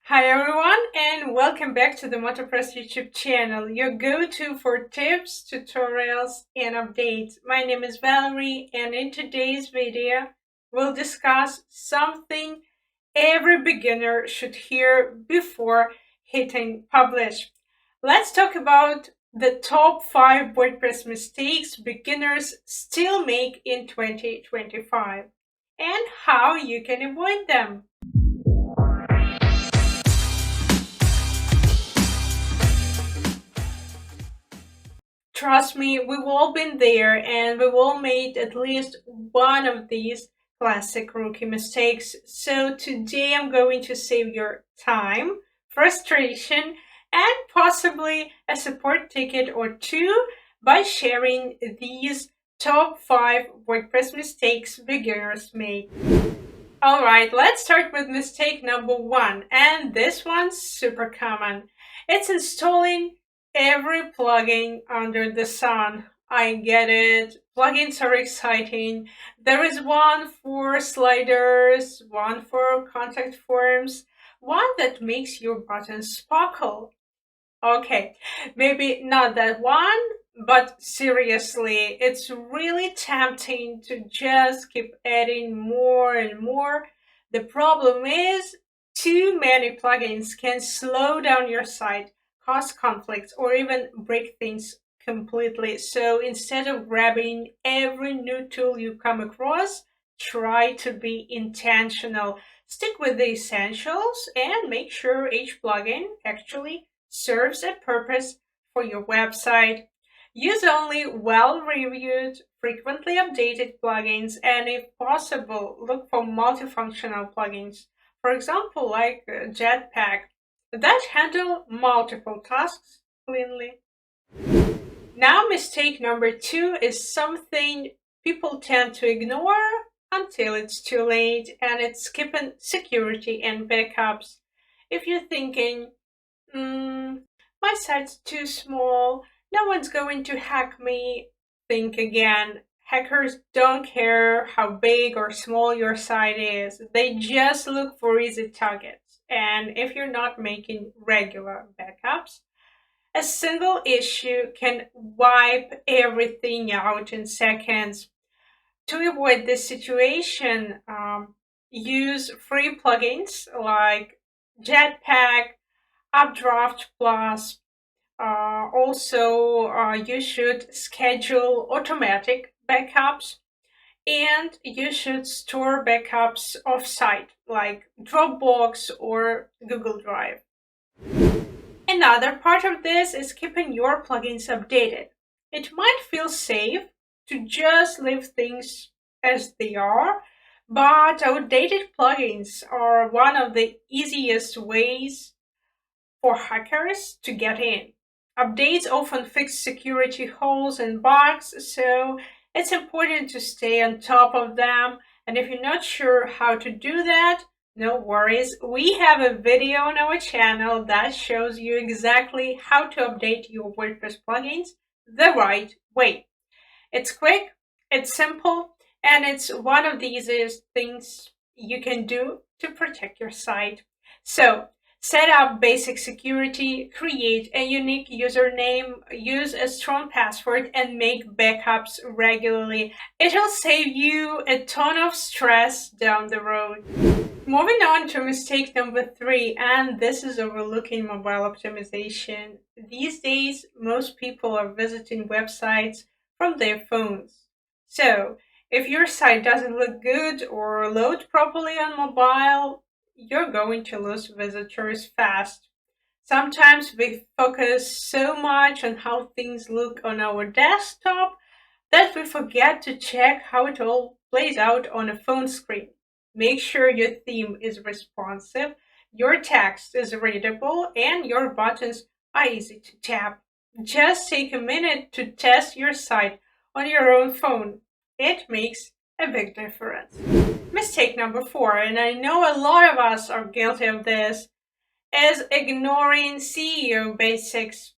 Hi everyone, and welcome back to the WordPress YouTube channel, your go-to for tips, tutorials, and updates. My name is Valerie, and in today's video, we'll discuss something every beginner should hear before hitting publish. Let's talk about the top 5 WordPress mistakes beginners still make in 2025 and how you can avoid them. Trust me, we've all been there and we've all made at least one of these classic rookie mistakes. So today I'm going to save your time, frustration, and possibly a support ticket or two by sharing these top 5 WordPress mistakes beginners make. Alright, let's start with mistake number 1, and this one's super common. It's installing every plugin under the sun. I get it. Plugins are exciting. There is one for sliders, one for contact forms, one that makes your buttons sparkle. Okay, maybe not that one, but seriously, it's really tempting to just keep adding more and more. The problem is, too many plugins can slow down your site, cause conflicts, or even break things completely. So instead of grabbing every new tool you come across, try to be intentional. Stick with the essentials and make sure each plugin actually serves a purpose for your website. Use only well-reviewed, frequently updated plugins, and if possible, look for multifunctional plugins. For example, like Jetpack, that handle multiple tasks cleanly. Now, mistake number 2 is something people tend to ignore until it's too late, and it's skipping security and backups. If you're thinking, my site's too small, no one's going to hack me, think again. Hackers don't care how big or small your site is. They just look for easy targets. And if you're not making regular backups, a single issue can wipe everything out in seconds. To avoid this situation, use free plugins like Jetpack, Updraft Plus. Also, you should schedule automatic backups, and you should store backups offsite like Dropbox or Google Drive. Another part of this is keeping your plugins updated. It might feel safe to just leave things as they are, but outdated plugins are one of the easiest ways for hackers to get in. Updates often fix security holes and bugs, so it's important to stay on top of them. And if you're not sure how to do that, no worries. We have a video on our channel that shows you exactly how to update your WordPress plugins the right way. It's quick, it's simple, and it's one of the easiest things you can do to protect your site. So, set up basic security, create a unique username, use a strong password, and make backups regularly. It'll save you a ton of stress down the road. Moving on to mistake number 3, and this is overlooking mobile optimization. These days, most people are visiting websites from their phones. So, if your site doesn't look good or load properly on mobile, you're going to lose visitors fast. Sometimes we focus so much on how things look on our desktop that we forget to check how it all plays out on a phone screen. Make sure your theme is responsive, your text is readable, and your buttons are easy to tap. Just take a minute to test your site on your own phone. It makes a big difference. Mistake number 4, and I know a lot of us are guilty of this, is ignoring SEO basics.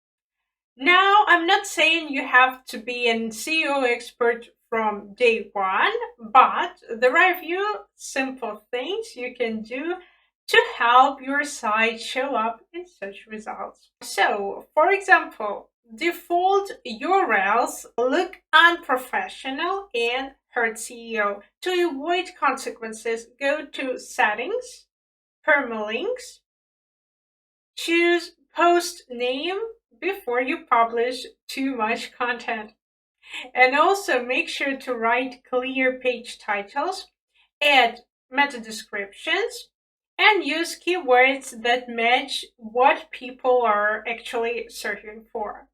Now, I'm not saying you have to be an SEO expert from day one, but there are a few simple things you can do to help your site show up in search results. So, for example, default URLs look unprofessional and hurt SEO. To avoid consequences, go to Settings, Permalinks, choose Post Name before you publish too much content. And also make sure to write clear page titles, add meta descriptions, and use keywords that match what people are actually searching for.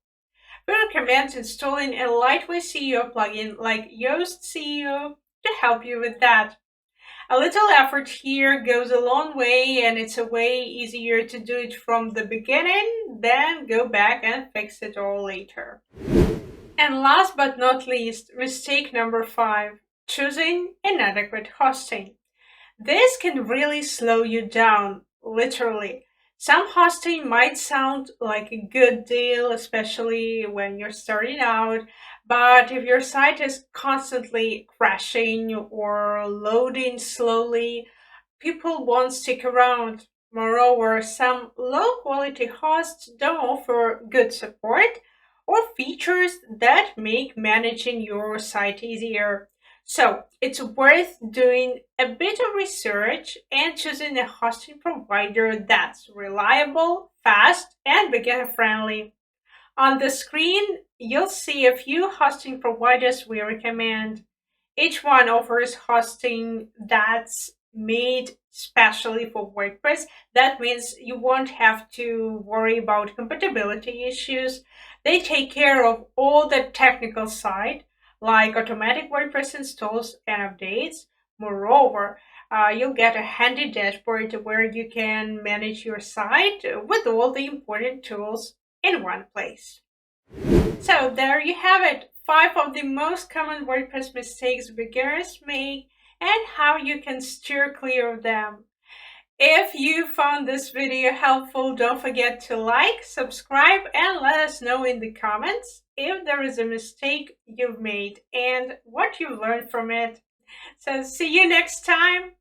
We recommend installing a lightweight SEO plugin like Yoast SEO to help you with that. A little effort here goes a long way, and it's a way easier to do it from the beginning than go back and fix it all later. And last but not least, mistake number 5, choosing inadequate hosting. This can really slow you down, literally. Some hosting might sound like a good deal, especially when you're starting out, but if your site is constantly crashing or loading slowly, people won't stick around. Moreover, some low quality hosts don't offer good support or features that make managing your site easier. So it's worth doing a bit of research and choosing a hosting provider that's reliable, fast, and beginner friendly. On the screen, you'll see a few hosting providers we recommend. Each one offers hosting that's made specially for WordPress. That means you won't have to worry about compatibility issues. They take care of all the technical side, like automatic WordPress installs and updates. Moreover, you'll get a handy dashboard where you can manage your site with all the important tools in one place. So there you have it, 5 of the most common WordPress mistakes beginners make and how you can steer clear of them. If you found this video helpful, don't forget to like, subscribe, and let us know in the comments if there is a mistake you've made and what you learned from it. So see you next time.